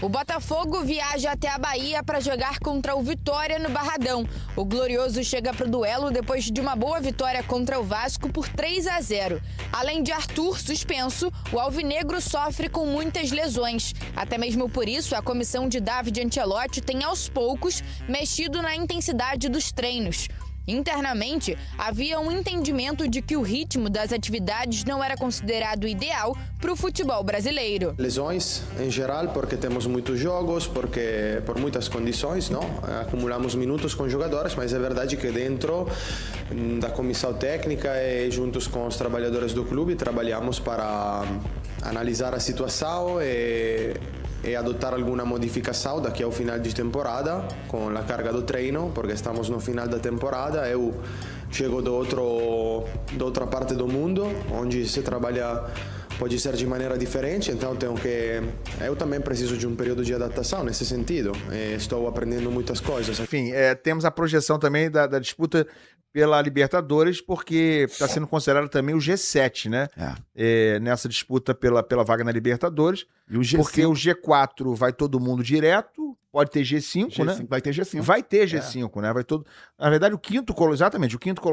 O Botafogo viaja até a Bahia para jogar contra o Vitória no Barradão. O Glorioso chega para o duelo depois de uma boa vitória contra o Vasco por 3-0. Além de Arthur suspenso, o Alvinegro sofre com muitas lesões. Até mesmo por isso, a comissão de David Ancelotti tem aos poucos mexido na intensidade dos treinos. Internamente, havia um entendimento de que o ritmo das atividades não era considerado ideal para o futebol brasileiro. Lesões em geral, porque temos muitos jogos, porque por muitas condições, não? Acumulamos minutos com jogadores, mas é verdade que dentro da comissão técnica e juntos com os trabalhadores do clube trabalhamos para analisar a situação e adotar alguma modificação daqui ao final de temporada com a carga do treino, porque estamos no final da temporada. Eu chego da outra parte do mundo, onde se trabalha pode ser de maneira diferente, então eu também preciso de um período de adaptação nesse sentido. Estou aprendendo muitas coisas. Enfim, temos a projeção também da disputa pela Libertadores, porque está sendo considerado também o G7, né? Nessa disputa pela vaga na Libertadores. E o G5... Porque o G4 vai todo mundo direto, pode ter G5, né? Vai ter G5. Vai ter G5, né? Na verdade,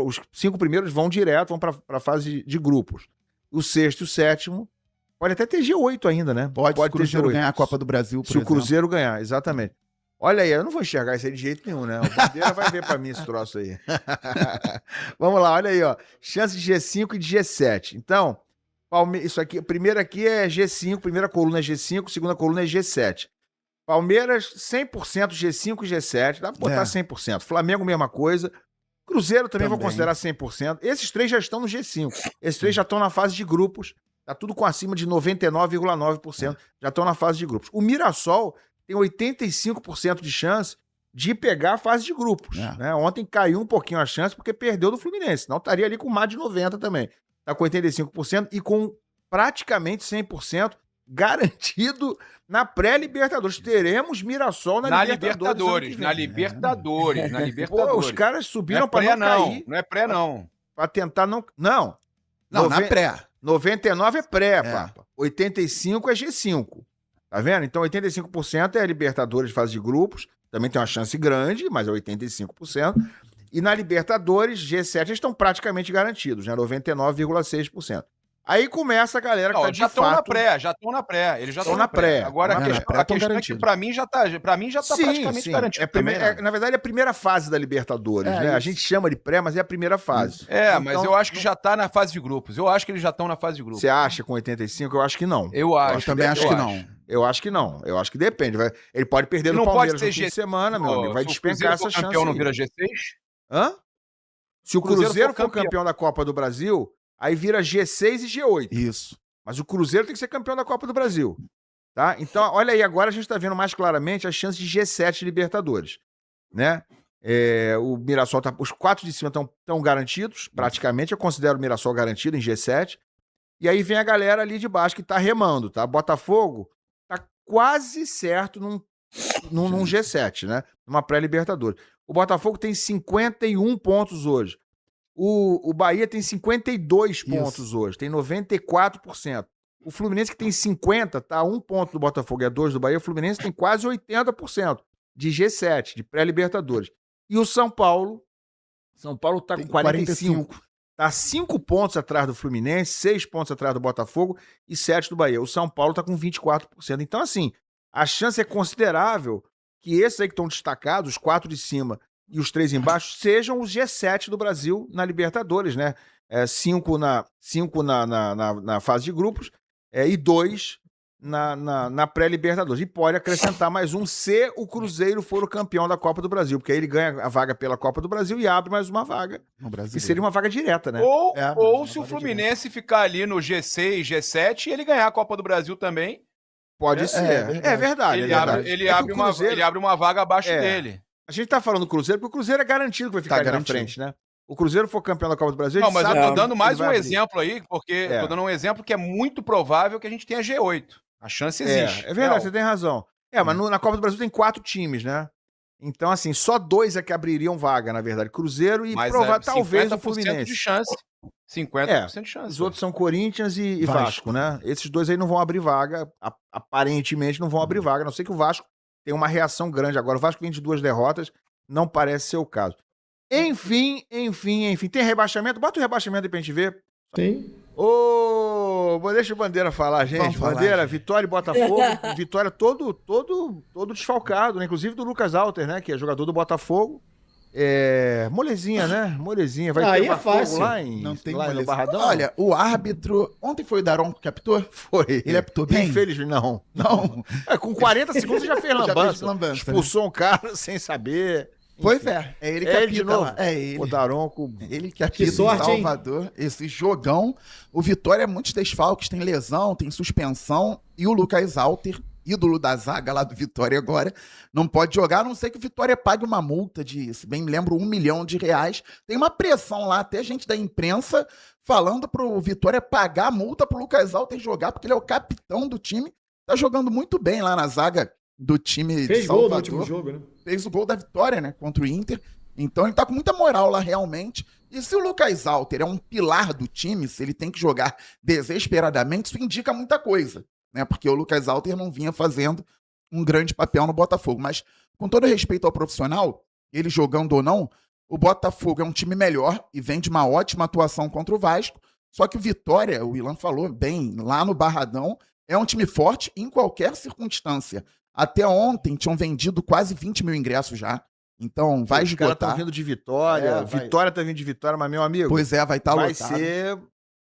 os 5 primeiros vão direto, vão para a fase de grupos. O sexto e o sétimo pode até ter G8 ainda, né? Pode se o ter Cruzeiro G8. ganhar a Copa do Brasil, por Se exemplo. o Cruzeiro ganhar, exatamente. Olha aí, eu não vou enxergar isso aí de jeito nenhum, né? O Bandeira vai ver pra mim esse troço aí. Vamos lá, olha aí, ó. Chance de G5 e de G7. Então, isso aqui, primeiro aqui é G5, primeira coluna é G5, segunda coluna é G7. Palmeiras, 100% G5 e G7, dá pra botar 100%. Flamengo, mesma coisa. Cruzeiro também vou considerar 100%. Esses três já estão no G5. Esses três já estão na fase de grupos. Tá tudo com acima de 99,9%. Já estão na fase de grupos. O Mirassol tem 85% de chance de pegar a fase de grupos. Né? Ontem caiu um pouquinho a chance porque perdeu do Fluminense. Senão estaria ali com mais de 90% também. Tá com 85% e com praticamente 100% garantido na pré-Libertadores. Teremos Mirassol na Libertadores. Na Libertadores. Pô, os caras subiram para não cair. Não é pré, não. Para tentar não... Não, na pré. 99 é pré, papa. 85 é G5. Tá vendo? Então 85% é Libertadores de fase de grupos. Também tem uma chance grande, mas é 85%. E na Libertadores, G7, eles estão praticamente garantidos, né? 99,6%. Aí começa a galera que já estão na pré, Eles já estão na pré. Agora a questão é que pra mim já tá praticamente garantido. Na verdade, é a primeira fase da Libertadores, né? A gente chama de pré, mas é a primeira fase. Então, mas eu acho que já tá na fase de grupos. Eu acho que eles já estão na fase de grupos. Você acha com 85? Eu acho que não. Eu também acho que não. Eu acho que não. Eu acho que depende. Ele pode perder no Palmeiras no fim de semana, meu amigo. Vai despencar essa chance. Se o campeão não vira G6? Hã? Se o Cruzeiro for campeão da Copa do Brasil, aí vira G6 e G8. Isso. Mas o Cruzeiro tem que ser campeão da Copa do Brasil. Tá? Então, olha aí, agora a gente tá vendo mais claramente as chances de G7 de Libertadores. Né? O Mirassol os 4 de cima estão garantidos, praticamente. Eu considero o Mirassol garantido em G7. E aí vem a galera ali de baixo que tá remando, tá? Botafogo tá quase certo num G7, né? Numa pré-Libertadores. O Botafogo tem 51 pontos hoje. O Bahia tem 52 pontos hoje, tem 94%. O Fluminense, que tem 50, tá a 1 ponto do Botafogo e a 2 do Bahia. O Fluminense tem quase 80% de G7, de pré-Libertadores. E o São Paulo tá com 45. Tá 5 pontos atrás do Fluminense, 6 pontos atrás do Botafogo e 7 do Bahia. O São Paulo tá com 24%. Então, assim, a chance é considerável que esses aí que estão destacados, os 4 de cima e os 3 embaixo, sejam os G7 do Brasil na Libertadores, né? 5 na fase de grupos e 2 na pré-Libertadores. E pode acrescentar mais um se o Cruzeiro for o campeão da Copa do Brasil, porque aí ele ganha a vaga pela Copa do Brasil e abre mais uma vaga. Que seria uma vaga direta, né? Ou se o Fluminense ficar ali no G6, G7 e ele ganhar a Copa do Brasil também. Pode ser. É verdade. Ele abre uma vaga abaixo dele. A gente tá falando do Cruzeiro, porque o Cruzeiro é garantido que vai ficar ali na frente, né? O Cruzeiro for campeão da Copa do Brasil... Não, mas eu tô dando mais um exemplo aí, porque tô dando um exemplo que é muito provável que a gente tenha G8. A chance existe. É verdade, você tem razão. Mas na Copa do Brasil tem 4 times, né? Então, assim, só 2 é que abririam vaga, na verdade. Cruzeiro e talvez o Fluminense. De chance. 50% de chance. Os outros são Corinthians e Vasco, né? Esses 2 aí não vão abrir vaga. Aparentemente não vão abrir vaga, a não ser que o Vasco tenha uma reação grande agora. O Vasco vem de 2 derrotas, não parece ser o caso. Enfim. Tem rebaixamento? Bota o rebaixamento aí pra gente ver. Tem. Deixa o Bandeira falar, gente. Bandeira, Vitória e Botafogo. Vitória todo desfalcado, né? Inclusive do Lucas Alter, né? Que é jogador do Botafogo. Molezinha, né? Molezinha. Vai ter fácil. Lá no Barradão? Olha, o árbitro... Ontem foi o Daron que captou? Foi. Ele apitou bem? Infelizmente, não. Com 40 segundos já fez lambança. Expulsou um cara sem saber... Pois é ele que apita de novo. lá. É ele. O Daronco. Ele que apita em Salvador. Hein? Esse jogão. O Vitória é muitos desfalques, tem lesão, tem suspensão. E o Lucas Alter, ídolo da zaga lá do Vitória agora, não pode jogar, a não ser que o Vitória pague uma multa de, se bem me lembro, R$1 milhão. Tem uma pressão lá, até gente da imprensa falando pro Vitória pagar a multa pro Lucas Alter jogar, porque ele é o capitão do time. Tá jogando muito bem lá na zaga do time de Salvador. Fez gol no último jogo, né? Fez o gol da vitória, né? Contra o Inter. Então ele tá com muita moral lá, realmente. E se o Lucas Alter é um pilar do time, se ele tem que jogar desesperadamente, isso indica muita coisa, né? Porque o Lucas Alter não vinha fazendo um grande papel no Botafogo. Mas, com todo respeito ao profissional, ele jogando ou não, o Botafogo é um time melhor e vem de uma ótima atuação contra o Vasco. Só que o Vitória, o Ilan falou bem, lá no Barradão, é um time forte em qualquer circunstância. Até ontem tinham vendido quase 20 mil ingressos já. Então vai esgotar. Os caras estão vindo de Vitória. Vitória tá vindo de Vitória, mas meu amigo... Pois é, vai estar lotado.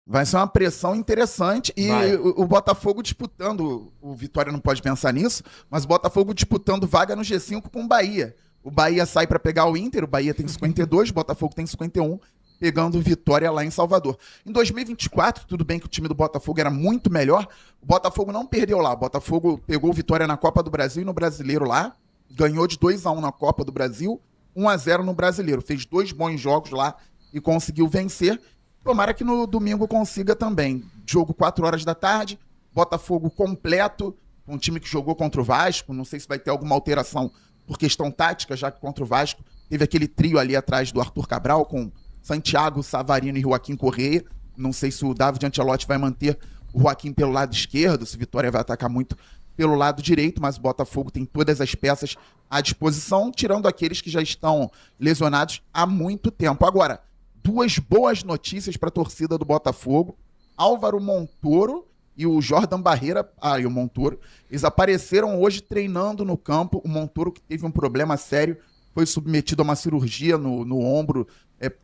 Vai ser uma pressão interessante. E o Botafogo disputando... O Vitória não pode pensar nisso, mas o Botafogo disputando vaga no G5 com o Bahia. O Bahia sai para pegar o Inter, o Bahia tem 52, o Botafogo tem 51, pegando o Vitória lá em Salvador. Em 2024, tudo bem que o time do Botafogo era muito melhor, o Botafogo não perdeu lá. O Botafogo pegou o Vitória na Copa do Brasil e no Brasileiro lá, ganhou de 2-1 na Copa do Brasil, 1-0 no Brasileiro. Fez 2 bons jogos lá e conseguiu vencer. Tomara que no domingo consiga também. Jogo 4 horas da tarde, Botafogo completo, um time que jogou contra o Vasco. Não sei se vai ter alguma alteração por questão tática, já que contra o Vasco teve aquele trio ali atrás do Arthur Cabral com Santiago, Savarino e Joaquim Correia. Não sei se o David Ancelotti vai manter o Joaquim pelo lado esquerdo, se o Vitória vai atacar muito pelo lado direito, mas o Botafogo tem todas as peças à disposição, tirando aqueles que já estão lesionados há muito tempo. Agora, 2 boas notícias para a torcida do Botafogo. Álvaro Montoro e o Jordan Barreira, e o Montoro, eles apareceram hoje treinando no campo. O Montoro, que teve um problema sério, foi submetido a uma cirurgia no ombro,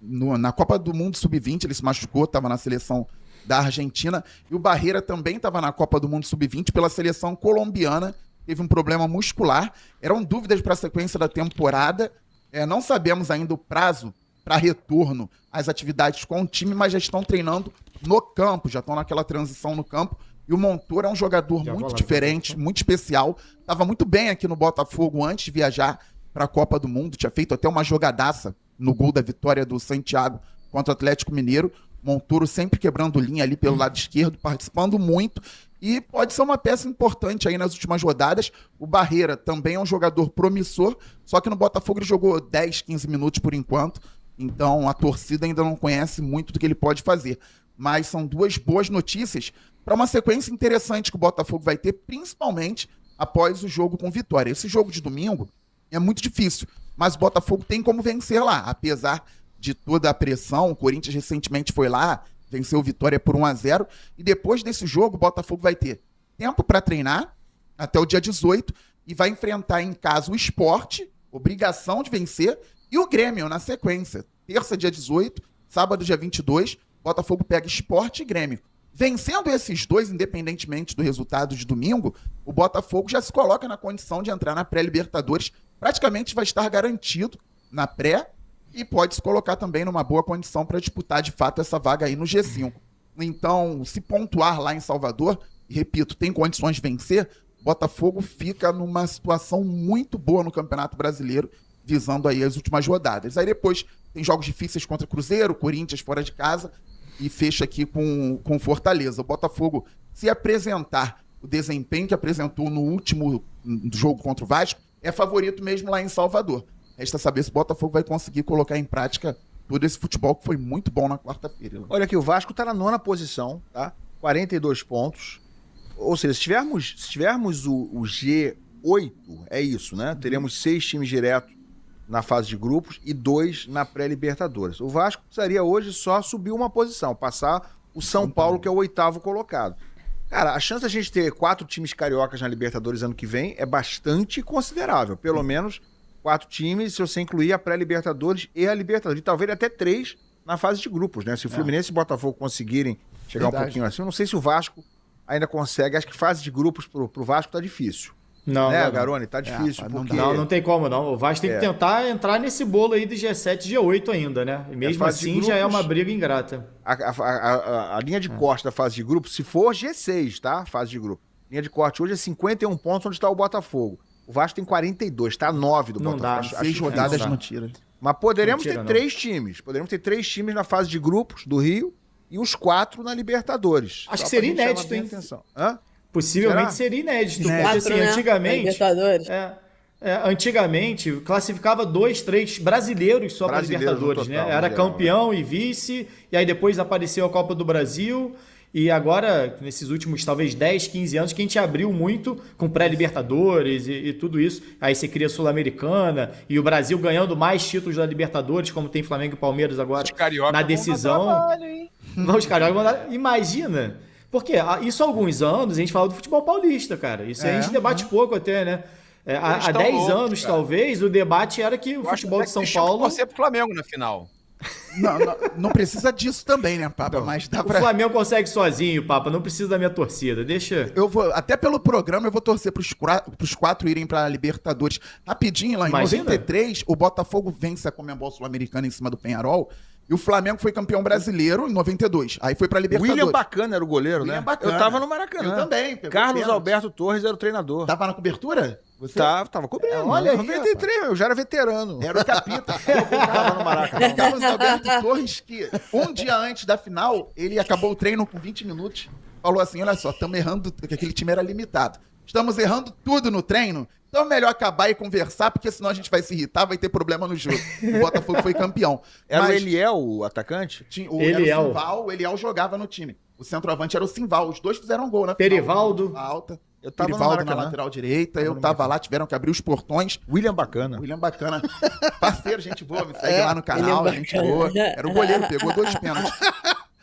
na Copa do Mundo Sub-20, ele se machucou, estava na seleção da Argentina, e o Barreira também estava na Copa do Mundo Sub-20 pela seleção colombiana, teve um problema muscular, eram dúvidas para a sequência da temporada, não sabemos ainda o prazo para retorno às atividades com o time, mas já estão treinando no campo, já estão naquela transição no campo, e o Montoro é um jogador muito diferente, muito especial, estava muito bem aqui no Botafogo antes de viajar para a Copa do Mundo, tinha feito até uma jogadaça no gol da vitória do Santiago contra o Atlético Mineiro. Montoro sempre quebrando linha ali pelo lado esquerdo, participando muito, e pode ser uma peça importante aí nas últimas rodadas. O Barreira também é um jogador promissor, só que no Botafogo ele jogou 10, 15 minutos por enquanto, então a torcida ainda não conhece muito do que ele pode fazer. Mas são 2 boas notícias para uma sequência interessante que o Botafogo vai ter, principalmente após o jogo com Vitória. Esse jogo de domingo é muito difícil, mas o Botafogo tem como vencer lá, apesar de toda a pressão. O Corinthians recentemente foi lá, venceu o Vitória por 1-0, e depois desse jogo o Botafogo vai ter tempo para treinar até o dia 18 e vai enfrentar em casa o Sport, obrigação de vencer, e o Grêmio na sequência. Terça, dia 18, sábado, dia 22, Botafogo pega Sport e Grêmio. Vencendo esses 2, independentemente do resultado de domingo, o Botafogo já se coloca na condição de entrar na pré-Libertadores, praticamente vai estar garantido na pré, e pode se colocar também numa boa condição para disputar de fato essa vaga aí no G5. Então, se pontuar lá em Salvador, e repito, tem condições de vencer, Botafogo fica numa situação muito boa no Campeonato Brasileiro, visando aí as últimas rodadas. Aí depois tem jogos difíceis contra Cruzeiro, Corinthians fora de casa, e fecha aqui com Fortaleza. O Botafogo, se apresentar o desempenho que apresentou no último jogo contra o Vasco, é favorito mesmo lá em Salvador. Resta saber se o Botafogo vai conseguir colocar em prática todo esse futebol que foi muito bom na quarta-feira. Olha aqui, o Vasco tá na 9ª posição, tá? 42 pontos. Ou seja, se tivermos o G8, é isso, né? Teremos 6 times direto na fase de grupos e 2 na pré-Libertadores. O Vasco precisaria hoje só subir uma posição, passar o São Paulo, que é o 8º colocado. Cara, a chance da gente ter 4 times cariocas na Libertadores ano que vem é bastante considerável. Pelo menos 4 times, se você incluir a pré-Libertadores e a Libertadores. E talvez até 3 na fase de grupos, né? Se o Fluminense e o Botafogo conseguirem chegar um pouquinho assim, eu não sei se o Vasco ainda consegue. Acho que fase de grupos pro Vasco tá difícil. Não, né, não, Garone? Tá difícil. Porque... Não tem como não. O Vasco tem que tentar entrar nesse bolo aí do G7 e G8 ainda, né? E mesmo assim grupos, já é uma briga ingrata. A linha de corte da fase de grupo, se for G6, tá? Fase de grupo. Linha de corte hoje é 51 pontos, onde está o Botafogo. O Vasco tem 42, tá 9 do Botafogo. Não dá. 6 rodadas não tira. Mas poderemos ter 3 times. Poderemos ter 3 times na fase de grupos do Rio e os 4 na Libertadores. Acho que seria inédito, hein? Hã? Possivelmente seria inédito. Porque assim, antigamente... Antigamente, classificava 2, 3 brasileiros só para Libertadores, né? Era campeão e vice, e aí depois apareceu a Copa do Brasil, e agora, nesses últimos, talvez, 10, 15 anos, que a gente abriu muito com pré-Libertadores e tudo isso. Aí você cria a Sul-Americana, e o Brasil ganhando mais títulos da Libertadores, como tem Flamengo e Palmeiras agora, na decisão. Os cariocas imagina... Porque isso há alguns anos a gente fala do futebol paulista, cara. Isso a gente debate pouco até, né? Há 10 anos, cara, talvez, o debate era que o futebol de São Paulo... torcer pro Flamengo na final. Não precisa disso também, né, Papa? Mas dá pra... O Flamengo consegue sozinho, Papa. Não precisa da minha torcida. Deixa... Até pelo programa, eu vou torcer pros 4 irem pra Libertadores. Rapidinho, lá em 93, o Botafogo vence a Conmebol Sul-Americana em cima do Penharol. E o Flamengo foi campeão brasileiro em 92. Aí foi pra Libertadores. William Bacana era o goleiro, William né? Bacana. Eu tava no Maracanã. Eu também. Carlos Alberto Torres era o treinador. Tava na cobertura? Você? Tava cobrindo. Olha aí, 93, eu já era veterano. Era o capita. Tava no Maracanã. Carlos Alberto Torres, que um dia antes da final, ele acabou o treino com 20 minutos. Falou assim, olha só, estamos errando, porque aquele time era limitado. Estamos errando tudo no treino, então é melhor acabar e conversar, porque senão a gente vai se irritar, vai ter problema no jogo. O Botafogo foi campeão. Era o Eliel, o atacante? Era o Simval, o Eliel jogava no time. O centroavante era o Simval, os dois fizeram gol, né? Perivaldo. Alta. Eu tava Perivaldo na lateral direita, eu tava lá, tiveram que abrir os portões. William Bacana. Parceiro, gente boa, me segue lá no canal, gente boa. Era o goleiro, pegou 2 pênaltis.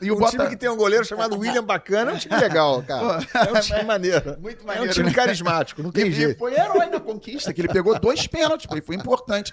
E o time que tem um goleiro chamado William Bacana é um time legal, cara. É um time maneiro. Muito maneiro. É um time carismático, não tem jeito. Ele foi herói na conquista, que ele pegou 2 pênaltis, foi importante.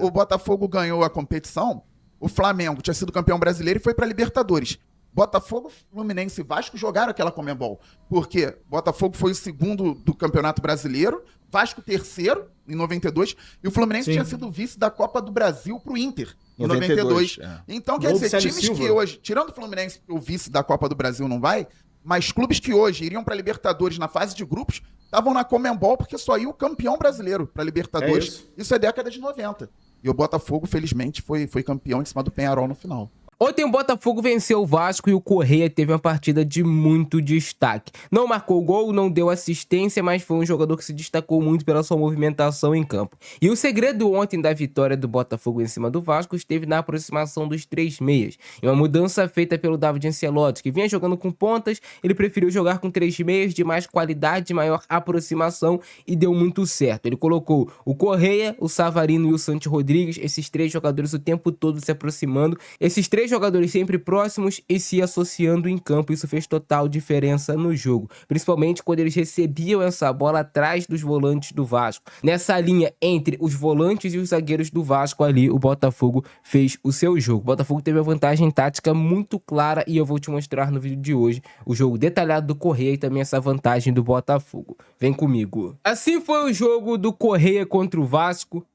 O Botafogo ganhou a competição, o Flamengo tinha sido campeão brasileiro e foi pra Libertadores. Botafogo, Fluminense e Vasco jogaram aquela Conmebol. Porque Botafogo foi o 2º do Campeonato Brasileiro, Vasco 3º em 92, e o Fluminense tinha sido vice da Copa do Brasil pro Inter em 92. Então, quer dizer, times que hoje, tirando o Fluminense, que o vice da Copa do Brasil não vai, mas clubes que hoje iriam pra Libertadores na fase de grupos, estavam na Conmebol porque só ia o campeão brasileiro pra Libertadores. Isso é década de 90. E o Botafogo, felizmente, foi campeão em cima do Penharol no final. Ontem o Botafogo venceu o Vasco e o Correia teve uma partida de muito destaque. Não marcou gol, não deu assistência, mas foi um jogador que se destacou muito pela sua movimentação em campo. E o segredo ontem da vitória do Botafogo em cima do Vasco esteve na aproximação dos 3 meias. E uma mudança feita pelo David Ancelotti, que vinha jogando com pontas, ele preferiu jogar com 3 meias de mais qualidade, maior aproximação e deu muito certo. Ele colocou o Correia, o Savarino e o Santi Rodrigues, esses 3 jogadores o tempo todo se aproximando. Esses 3 jogadores sempre próximos e se associando em campo. Isso fez total diferença no jogo, principalmente quando eles recebiam essa bola atrás dos volantes do Vasco. Nessa linha entre os volantes e os zagueiros do Vasco ali, o Botafogo fez o seu jogo. O Botafogo teve a vantagem tática muito clara e eu vou te mostrar no vídeo de hoje o jogo detalhado do Correia e também essa vantagem do Botafogo. Vem comigo. Assim foi o jogo do Correia contra o Vasco.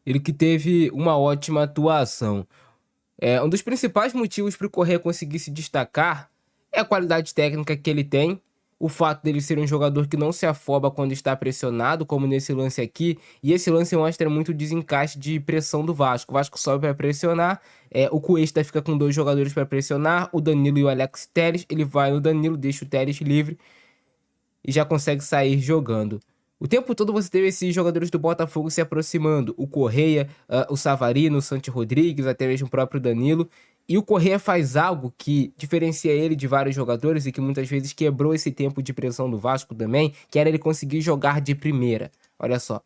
Ele que teve uma ótima atuação. Um dos principais motivos para o Correia conseguir se destacar é a qualidade técnica que ele tem, o fato dele ser um jogador que não se afoba quando está pressionado, como nesse lance aqui, e esse lance mostra muito o desencaixe de pressão do Vasco. O Vasco sobe para pressionar, o Cuesta fica com 2 jogadores para pressionar, o Danilo e o Alex Telles, ele vai no Danilo, deixa o Telles livre e já consegue sair jogando. O tempo todo você teve esses jogadores do Botafogo se aproximando. O Correia, o Savarino, o Santi Rodrigues, até mesmo o próprio Danilo. E o Correia faz algo que diferencia ele de vários jogadores e que muitas vezes quebrou esse tempo de pressão do Vasco também, que era ele conseguir jogar de primeira. Olha só.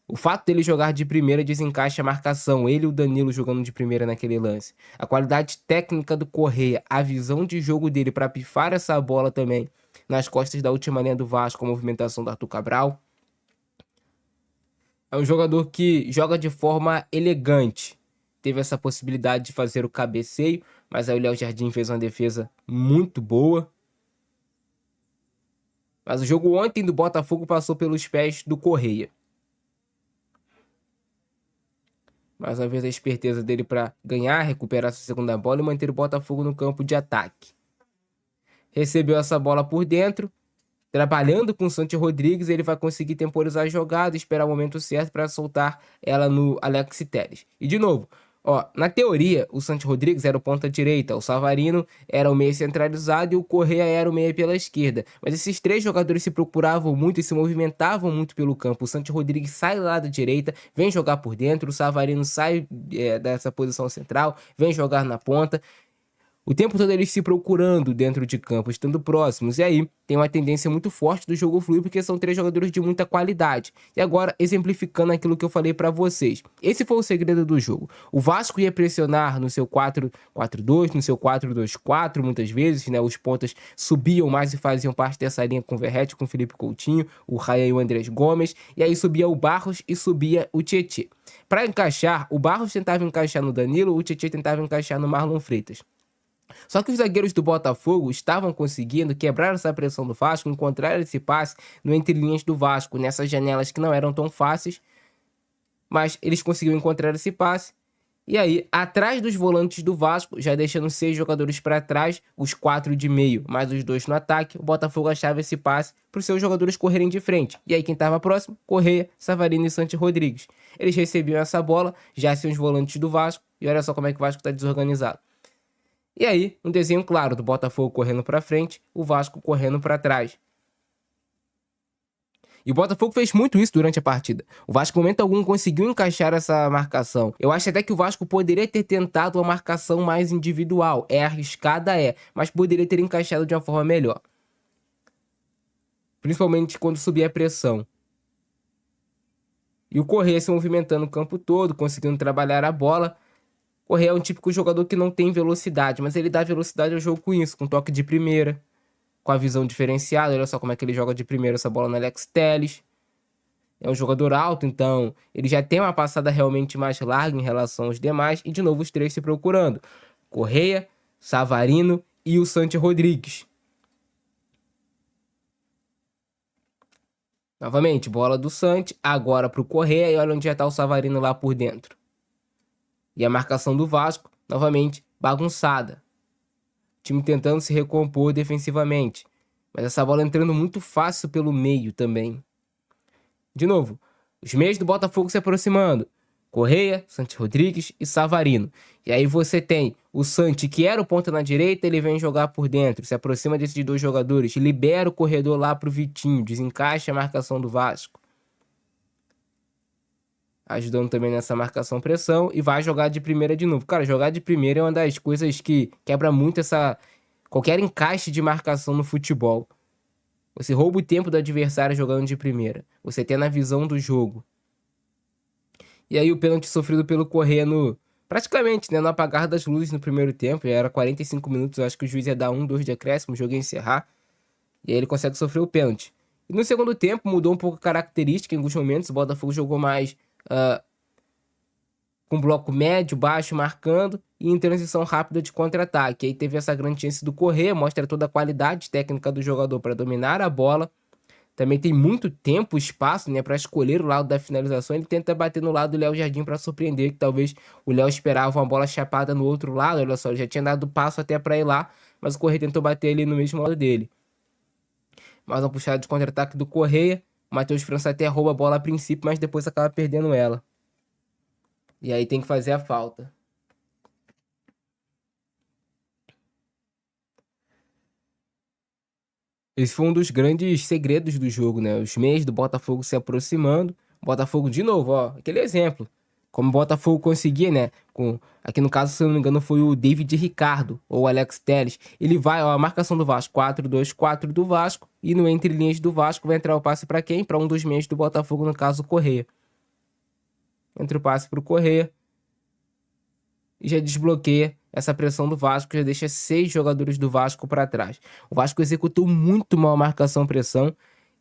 O fato dele jogar de primeira desencaixa a marcação. Ele e o Danilo jogando de primeira naquele lance. A qualidade técnica do Correia, a visão de jogo dele para pifar essa bola também nas costas da última linha do Vasco, a movimentação do Arthur Cabral. É um jogador que joga de forma elegante. Teve essa possibilidade de fazer o cabeceio, mas aí o Léo Jardim fez uma defesa muito boa. Mas o jogo ontem do Botafogo passou pelos pés do Correia. Mais uma vez a esperteza dele para ganhar, recuperar essa segunda bola e manter o Botafogo no campo de ataque. Recebeu essa bola por dentro. Trabalhando com o Santi Rodrigues, ele vai conseguir temporizar a jogada, esperar o momento certo para soltar ela no Alex Telles. E de novo, na teoria, o Santi Rodrigues era o ponta direita, o Savarino era o meia centralizado e o Correia era o meia pela esquerda. Mas esses três jogadores se procuravam muito e se movimentavam muito pelo campo. O Santi Rodrigues sai lá da direita, vem jogar por dentro, o Savarino sai dessa posição central, vem jogar na ponta. O tempo todo eles se procurando dentro de campo, estando próximos. E aí tem uma tendência muito forte do jogo fluir, porque são três jogadores de muita qualidade. E agora, exemplificando aquilo que eu falei pra vocês. Esse foi o segredo do jogo. O Vasco ia pressionar no seu 4-4-2, no seu 4-2-4, muitas vezes, né? Os pontas subiam mais e faziam parte dessa linha com o Verratti, com o Felipe Coutinho, o Raia e o Andrés Gomes. E aí subia o Barros e subia o Tietê. Para encaixar, o Barros tentava encaixar no Danilo, o Tietê tentava encaixar no Marlon Freitas. Só que os zagueiros do Botafogo estavam conseguindo quebrar essa pressão do Vasco, encontrar esse passe no entrelinhas do Vasco, nessas janelas que não eram tão fáceis, mas eles conseguiram encontrar esse passe. E aí, atrás dos volantes do Vasco, já deixando 6 jogadores para trás, os 4 de meio, mais os 2 no ataque, o Botafogo achava esse passe para os seus jogadores correrem de frente. E aí quem estava próximo? Correia, Savarino e Santi Rodrigues. Eles recebiam essa bola, já são os volantes do Vasco, e olha só como é que o Vasco está desorganizado. E aí, um desenho claro do Botafogo correndo para frente, o Vasco correndo para trás. E o Botafogo fez muito isso durante a partida. O Vasco, em momento algum, conseguiu encaixar essa marcação. Eu acho até que o Vasco poderia ter tentado uma marcação mais individual. É arriscada, mas poderia ter encaixado de uma forma melhor. Principalmente quando subia a pressão. E o Correia se movimentando o campo todo, conseguindo trabalhar a bola. Correia é um típico jogador que não tem velocidade, mas ele dá velocidade ao jogo com isso, com toque de primeira, com a visão diferenciada. Olha só como é que ele joga de primeira essa bola no Alex Telles. É um jogador alto, então ele já tem uma passada realmente mais larga em relação aos demais. E de novo os três se procurando. Correia, Savarino e o Santi Rodrigues. Novamente, bola do Santi, agora para o Correia e olha onde já está o Savarino lá por dentro. E a marcação do Vasco, novamente, bagunçada. O time tentando se recompor defensivamente. Mas essa bola entrando muito fácil pelo meio também. De novo, os meios do Botafogo se aproximando. Correia, Santi Rodrigues e Savarino. E aí você tem o Santi, que era o ponta na direita, ele vem jogar por dentro. Se aproxima desses dois jogadores. Libera o corredor lá pro Vitinho. Desencaixa a marcação do Vasco. Ajudando também nessa marcação-pressão e vai jogar de primeira de novo. Cara, jogar de primeira é uma das coisas que quebra muito qualquer encaixe de marcação no futebol. Você rouba o tempo do adversário jogando de primeira. Você tem na visão do jogo. E aí o pênalti sofrido pelo Correia praticamente, no apagar das luzes no primeiro tempo. Já era 45 minutos, eu acho que o juiz ia dar 2 de acréscimo, o jogo ia encerrar. E aí ele consegue sofrer o pênalti. E no segundo tempo mudou um pouco a característica em alguns momentos. O Botafogo jogou mais com bloco médio, baixo, marcando e em transição rápida de contra-ataque. Aí teve essa grande chance do Correia, mostra toda a qualidade técnica do jogador para dominar a bola. Também tem muito tempo, espaço, para escolher o lado da finalização. Ele tenta bater no lado do Léo Jardim para surpreender, que talvez o Léo esperava uma bola chapada no outro lado. Olha só, ele já tinha dado passo até para ir lá, mas o Correia tentou bater ali no mesmo lado dele. Mais uma puxada de contra-ataque do Correia. O Matheus França até rouba a bola a princípio, mas depois acaba perdendo ela. E aí tem que fazer a falta. Esse foi um dos grandes segredos do jogo, né? Os meias do Botafogo se aproximando. Botafogo, de novo, ó, aquele exemplo. Como o Botafogo conseguia, né? Aqui no caso, se eu não me engano, foi o David Ricardo ou o Alex Telles. Ele vai, ó, a marcação do Vasco, 4-2-4 do Vasco. E no entre linhas do Vasco vai entrar o passe para quem? Para um dos meias do Botafogo, no caso, o Correia. Entra o passe pro Correia. E já desbloqueia essa pressão do Vasco, já deixa 6 jogadores do Vasco para trás. O Vasco executou muito mal a marcação-pressão.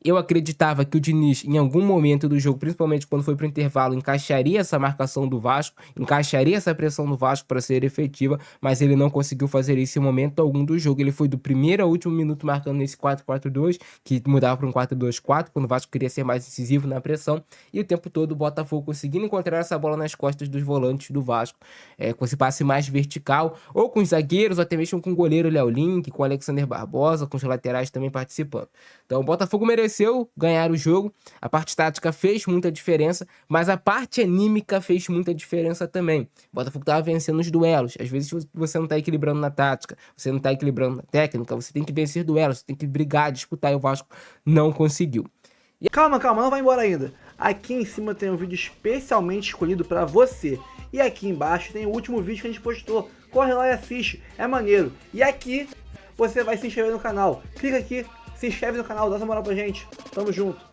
Eu acreditava que o Diniz, em algum momento do jogo, principalmente quando foi para o intervalo, encaixaria essa marcação do Vasco, encaixaria essa pressão do Vasco para ser efetiva, mas ele não conseguiu fazer isso em momento algum do jogo. Ele foi do primeiro ao último minuto marcando nesse 4-4-2, que mudava para um 4-2-4, quando o Vasco queria ser mais incisivo na pressão, e o tempo todo o Botafogo conseguindo encontrar essa bola nas costas dos volantes do Vasco, com esse passe mais vertical, ou com os zagueiros, ou até mesmo com o goleiro Léo Link, com o Alexander Barbosa, com os laterais também participando. Então o Botafogo mereceu ganhar o jogo, a parte tática fez muita diferença, mas a parte anímica fez muita diferença também. O Botafogo estava vencendo os duelos, às vezes você não está equilibrando na tática, você não está equilibrando na técnica, você tem que vencer duelos, você tem que brigar, disputar, e o Vasco não conseguiu. Calma, não vai embora ainda. Aqui em cima tem um vídeo especialmente escolhido para você, e aqui embaixo tem o último vídeo que a gente postou. Corre lá e assiste, é maneiro. E aqui você vai se inscrever no canal, clica aqui, se inscreve no canal, dá essa moral pra gente. Tamo junto.